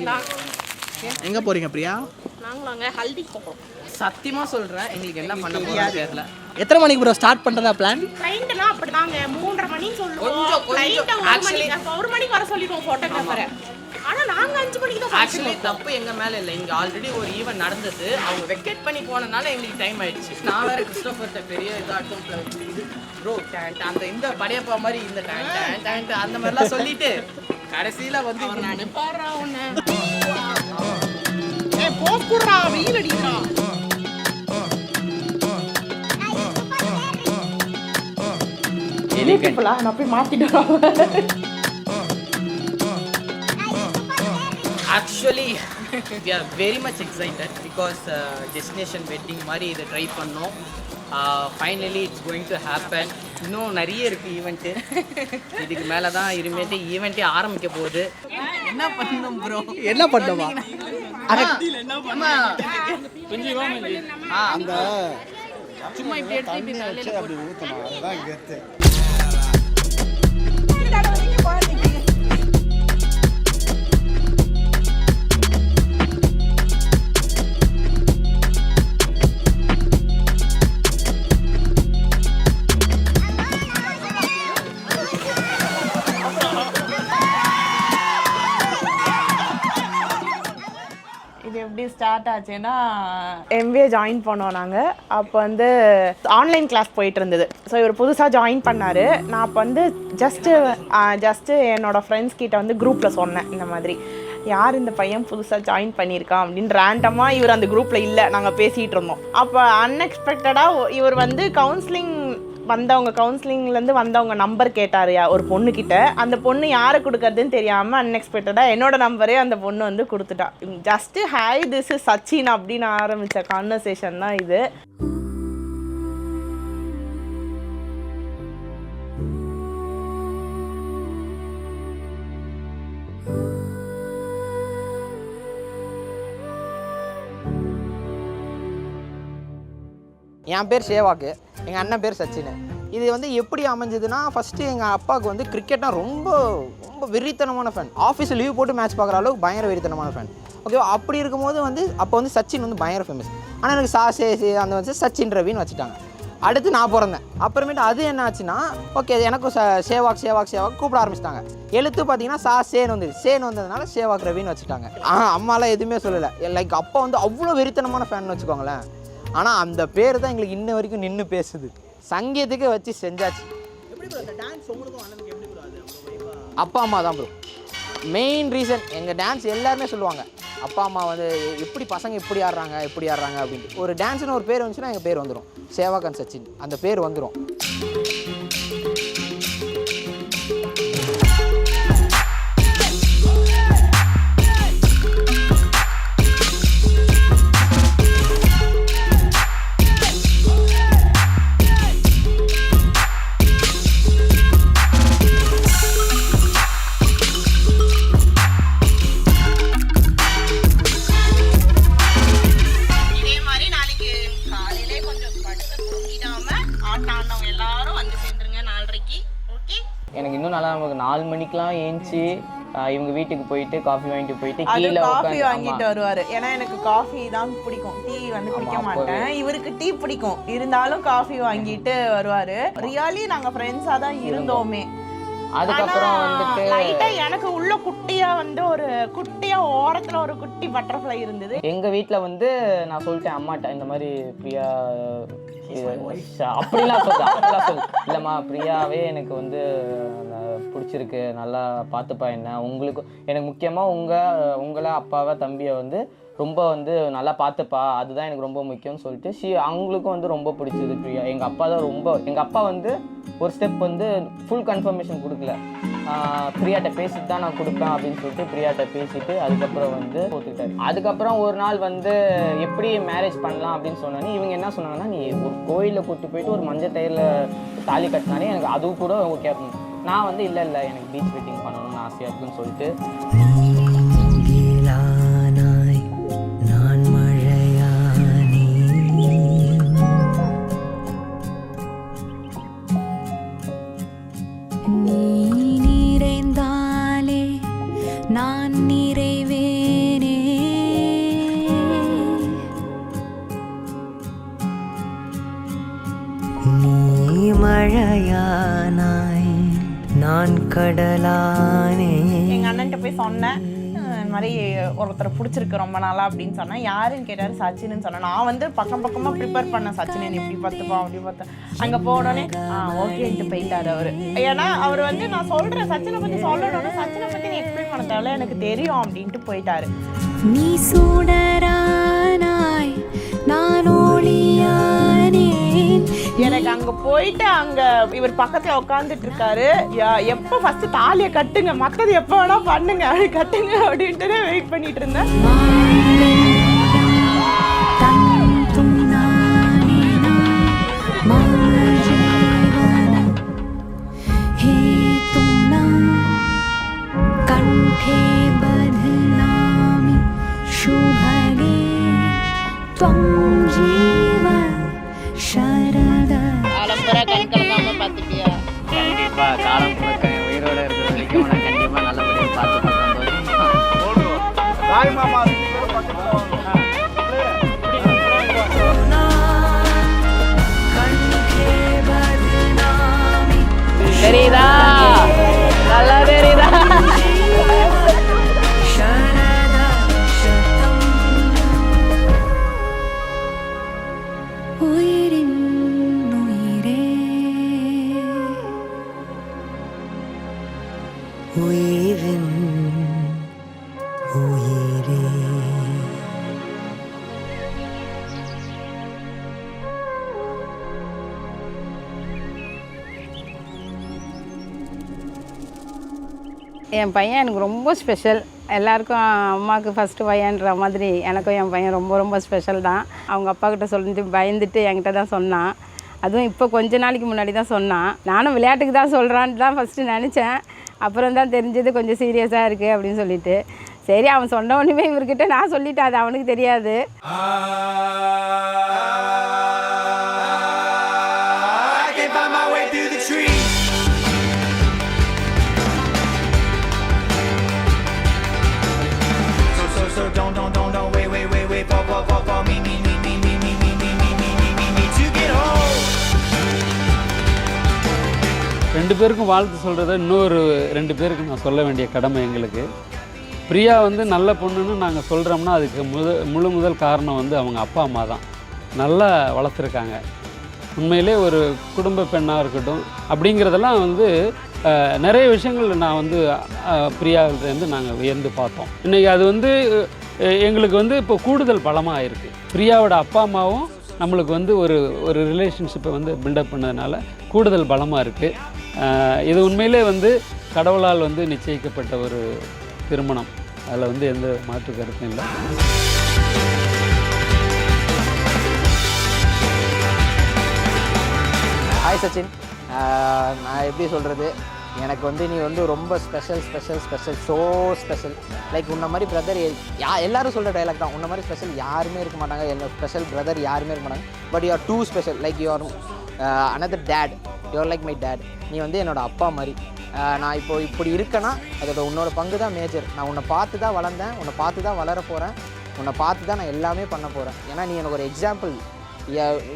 போயிடலாம். எங்கே போகிறீங்க பிரியா? நாங்களாங்க ஹல்தி போகிறோம். சத்தியமாக சொல்கிறேன், எங்களுக்கு என்ன பண்ண போகிறது தெரியல. எத்தனை மணிக்கு ப்ரோ ஸ்டார்ட் பண்ணுறதா பிளான்? கிளைண்ட்லாம் அப்படிதாங்க 3:30 மணின்னு சொல்லுவோம். கிளைண்ட்டை 1 மணிக்கு வர சொல்லிடுவோம் ஃபோட்டோகிராஃபரை. ஆனால் நாங்கள் 5 மணிக்கு தான் ஆக்சுவலி தப்பு எங்கள் மேலே இல்லை. இங்கே ஆல்ரெடி ஒரு ஈவெண்ட் நடந்தது. அவங்க வெக்கேட் பண்ணி போனனால எங்களுக்கு டைம் ஆயிடுச்சு. நான் வேறு கிறிஸ்டோஃபர்கிட்ட பெரிய இதாட்டும் ப்ரோ அந்த இந்த படையப்பா மாதிரி இந்த டேண்ட் அந்த மாதிரிலாம் சொல்லிட்டு கடைசியில் வந்து நினைப்பாரா உன்னை போக்குறா வெயில் அடிக்கிறா. நான் போய் மாத்திட்டேன். Actually we are very much excited because destination wedding மாதிரி இதை ட்ரை பண்ணோம். Finally it's going to happen. இன்னும் நிறைய இருக்குது ஈவெண்ட்டு. இதுக்கு மேலே தான் இனிமேட்டு ஈவெண்ட்டே ஆரம்பிக்க போகுது. என்ன பண்ணணும் ப்ரோ? என்ன பண்ணோமா? அந்த சும்மா இப்படி எடுத்து இப்படி தலையில அப்படி ஊற்றணும், அதுதான் கெத்து. எப்படி ஸ்டார்ட் ஆச்சுன்னா MBA ஜாயின் பண்ணோம் நாங்கள். அப்போ வந்து ஆன்லைன் கிளாஸ் போயிட்டு இருந்தது. ஸோ இவர் புதுசாக ஜாயின் பண்ணார். நான் அப்போ வந்து ஜஸ்ட்டு என்னோடய ஃப்ரெண்ட்ஸ் கிட்ட வந்து குரூப்பில் சொன்னேன், இந்த மாதிரி யார் இந்த பையன் புதுசாக ஜாயின் பண்ணியிருக்கான் அப்படின்னு. ரேண்டமாக இவர் அந்த குரூப்பில் இல்லை, நாங்கள் பேசிகிட்டு இருந்தோம். அப்போ அன்எக்ஸ்பெக்டடாக இவர் வந்து கவுன்சிலிங்லேருந்து வந்தவங்க நம்பர் கேட்டார் ஒரு பொண்ணுக்கிட்ட. அந்த பொண்ணு யாரை கொடுக்கறதுன்னு தெரியாமல் அன்எக்ஸ்பெக்டடாக என்னோட நம்பரே அந்த பொண்ணு வந்து கொடுத்துட்டா. Just hi this is Sachin அப்படின்னு ஆரம்பித்த கான்வர்சேஷன் தான் இது. என் பேர் சேவாக்கு, எங்கள் அண்ணன் பேர் சச்சின். இது வந்து எப்படி அமைஞ்சதுன்னா, ஃபஸ்ட்டு எங்கள் அப்பாவுக்கு வந்து கிரிக்கெட்னா ரொம்ப ரொம்ப வெறித்தனமான ஃபேன். ஆஃபீஸில் லீவ் போட்டு மேட்ச் பார்க்குற அளவுக்கு பயங்கர வெறித்தனமான ஃபேன். ஓகே, அப்படி இருக்கும்போது வந்து அப்போ வந்து சச்சின் வந்து பயங்கர ஃபேமஸ். ஆனால் எனக்கு சே அந்த வந்து சச்சின் ரவின்னு வச்சுட்டாங்க. அடுத்து நான் பிறந்தேன். அப்புறமேட்டு அது என்ன ஆச்சுன்னா, ஓகே எனக்கும் சேவாக் கூப்பிட ஆரம்பிச்சிட்டாங்க. எழுத்து பார்த்தீங்கன்னா சேன்னு வந்ததுனால சேவாக் ரவின்னு வச்சுட்டாங்க. அம்மாலாம் எதுவுமே சொல்லலை. லைக் அப்பா வந்து அவ்வளோ வெறித்தனமான ஃபேன் வச்சுக்கோங்களேன். ஆனால் அந்த பேர் தான் எங்களுக்கு இன்ன வரைக்கும் நின்று பேசுது. சங்கீதத்துக்கு வச்சு செஞ்சாச்சு. அப்பா அம்மா தான் ப்ரோ மெயின் ரீசன். எங்கள் டான்ஸ் எல்லாருமே சொல்லுவாங்க, அப்பா அம்மா வந்து எப்படி பசங்க எப்படி ஆடுறாங்க அப்படின்ட்டு. ஒரு டான்ஸ்னு ஒரு பேர் வந்துச்சுன்னா எங்கள் பேர் வந்துடும். சேவாக் அண்ட் சச்சின் அந்த பேர் வந்துடும். எனக்கு இன்னும் நல்லா நமக்கு 4 மணிக்கெலாம் ஏஞ்சி இவங்க வீட்டுக்கு போயிட்டு காஃபி வாங்கிட்டு போயிட்டு கீழே காஃபி வாங்கிட்டு வருவார். ஏன்னா எனக்கு காஃபி தான் பிடிக்கும், டீ வந்து குடிக்க மாட்டேன். இவருக்கு டீ பிடிக்கும், இருந்தாலும் காஃபி வாங்கிட்டு வருவார். ரியலி நாங்கள் ஃப்ரெண்ட்ஸாக தான் இருந்தோமே. அதுக்கப்புறம் வந்துட்டு லைட்டா எனக்கு உள்ள குட்டியா வந்து ஒரு குட்டியா ஓரத்துல ஒரு குட்டி பட்டர்ஃப்ளை இருந்தது. எங்க வீட்டுல வந்து நான் சொல்லிட்டேன் அம்மாட்ட, இந்த மாதிரி பிரியா அப்படிலாம் சொல்லு இல்லம்மா, பிரியாவே எனக்கு வந்து பிடிச்சிருக்கு, நல்லா பார்த்துப்பா என்ன, உங்களுக்கு எனக்கு முக்கியமாக உங்களை அப்பாவை தம்பியை வந்து ரொம்ப வந்து நல்லா பார்த்துப்பா, அதுதான் எனக்கு ரொம்ப முக்கியம்னு சொல்லிட்டு அவங்களுக்கும் வந்து ரொம்ப பிடிச்சது பிரியா. எங்கள் அப்பா வந்து ஒரு ஸ்டெப் வந்து ஃபுல் கன்ஃபர்மேஷன் கொடுக்கல, பிரியாட்ட பேசிட்டு தான் நான் கொடுப்பேன் அப்படின்னு சொல்லிட்டு பிரியாட்ட பேசிட்டு அதுக்கப்புறம் வந்து போட்டுக்கிட்டாரு. அதுக்கப்புறம் ஒரு நாள் வந்து எப்படி மேரேஜ் பண்ணலாம் அப்படின்னு சொன்னோன்னே இவங்க என்ன சொன்னாங்கன்னா, நீ ஒரு கோயிலில் கூப்பிட்டு போயிட்டு ஒரு மஞ்சள் தயிரில் தாலி கட்டினாலே எனக்கு அதுவும் கூட ஓகே அப்படின்னு. நான் வந்து இல்லை எனக்கு பீச் வெட்டிங் பண்ணணும்னு ஆசையாக இருக்குன்னு சொல்லிட்டு நான் நிறைவேறுவேன். கடலானே. எங்கள் அண்ணன்ட்ட போய் சொன்னேன், இந்த மாதிரி ஒருத்தரை பிடிச்சிருக்கு ரொம்ப நாளா அப்படின்னு சொன்னேன். யாருன்னு கேட்டார், சச்சின்னு சொன்னேன். நான் வந்து பக்கமாக ப்ரிப்பேர் பண்ணேன், சச்சின் இப்படி பார்த்துப்பா அப்படி பார்த்தேன். அங்கே போனோடனே ஓகேன்ட்டு போயிட்டார் அவர். ஏன்னா அவர் வந்து நான் சொல்கிறேன் சச்சினை பற்றி சொல்லணும்னா சச்சினை பற்றி நீ எக்ஸ்பிளைன் பண்ண தேவையில்ல, எனக்கு தெரியும் அப்படின்ட்டு போயிட்டாரு. நீ சூடரானாய் நான் ஒளியானேன். எனக்கு அங்க போயிட்டு அங்க இவர் பக்கத்துல உட்காந்துட்டு இருக்காரு. எப்ப ஃபர்ஸ்ட் தாலியை கட்டுங்க, மத்தது எப்ப வேணா பண்ணுங்க, அப்படி கட்டுங்க அப்படின்ட்டு வெயிட் பண்ணிட்டு இருந்தேன். கண்டிப்பா காலம் முழுக்க உயிரோட இருக்கிற வரைக்கும் நான் கண்டிப்பா நல்லபடியாக பார்த்து தெரியுதா, நல்லா தெரியுதா. உயிரின் உயிரே. என் பையன் எனக்கு ரொம்ப ஸ்பெஷல். எல்லாருக்கும் அம்மாவுக்கு ஃபஸ்ட்டு பையன்ற மாதிரி எனக்கும் என் பையன் ரொம்ப ரொம்ப ஸ்பெஷல் தான். அவங்க அப்பா கிட்ட சொல்லிட்டு பயந்துட்டு என்கிட்ட தான் சொன்னான். அதுவும் இப்போ கொஞ்ச நாளைக்கு முன்னாடி தான் சொன்னான். நானும் விளையாட்டுக்கு தான் சொல்கிறான்னு தான் ஃபஸ்ட்டு நினச்சேன். அப்புறம் தான் தெரிஞ்சது கொஞ்சம் சீரியஸாக இருக்குது அப்படின்னு சொல்லிட்டு. சரி அவன் சொன்ன ஒன்றுமே இவர்கிட்ட நான் சொல்லிட்டேன், அது அவனுக்கு தெரியாது. ரெண்டு பேருக்கும் வாழ்த்து சொல்கிறத இன்னொரு 2 பேருக்கு நான் சொல்ல வேண்டிய கடமை எங்களுக்கு. பிரியா வந்து நல்ல பொண்ணுன்னு நாங்கள் சொல்கிறோம்னா அதுக்கு முதல் காரணம் வந்து அவங்க அப்பா அம்மா தான். நல்லா வளர்த்துருக்காங்க. உண்மையிலே ஒரு குடும்ப பெண்ணாக இருக்கட்டும் அப்படிங்கிறதெல்லாம் வந்து நிறைய விஷயங்கள் நான் வந்து பிரியாவிலேருந்து நாங்கள் வியந்து பார்த்தோம். இன்றைக்கி அது வந்து எங்களுக்கு வந்து இப்போ கூடுதல் பலமாக ஆயிருக்கு. பிரியாவோட அப்பா அம்மாவும் நம்மளுக்கு வந்து ஒரு ரிலேஷன்ஷிப்பை வந்து பில்டப் பண்ணதுனால கூடுதல் பலமாக இருக்குது. இது உண்மையிலே வந்து கடவுளால் வந்து நிச்சயிக்கப்பட்ட ஒரு திருமணம். அதில் வந்து எந்த மாற்று கருத்தும் இல்லை. ஹாய் சச்சின், நான் எப்படி சொல்கிறது, எனக்கு வந்து நீ வந்து ரொம்ப ஸ்பெஷல் ஸோ ஸ்பெஷல். லைக் உன்ன மாதிரி பிரதர் எல்லோரும் சொல்கிற டைலாக் தான், உன்ன மாதிரி ஸ்பெஷல் யாருமே இருக்க மாட்டாங்க, என்ன ஸ்பெஷல் பிரதர் யாருமே இருக்க மாட்டாங்க. But you are too special. Like you are another dad. You are like my dad. நீ வந்து என்னோடய அப்பா மாதிரி. நான் இப்படி இருக்கேன்னா அதோட உன்னோட பங்கு தான் மேஜர். நான் உன்னை பார்த்து தான் வளர்ந்தேன், உன்னை பார்த்து தான் வளர போகிறேன், உன்னை பார்த்து தான் நான் எல்லாமே பண்ண போகிறேன். ஏன்னா நீ எனக்கு ஒரு எக்ஸாம்பிள்.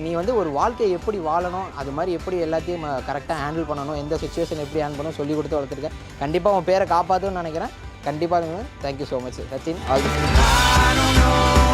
நீ வந்து ஒரு வாழ்க்கையை எப்படி வாழணும், அது மாதிரி எப்படி எல்லாத்தையும் கரெக்டாக ஹேண்டில் பண்ணணும், எந்த சுச்சுவேஷன் எப்படி ஹேண்டில் பண்ணணும் சொல்லி கொடுத்து வளர்த்துருக்கேன். கண்டிப்பாக உன் பேரை காப்பாற்றுன்னு நினைக்கிறேன். கண்டிப்பாக thank you so much Sachin. All the best.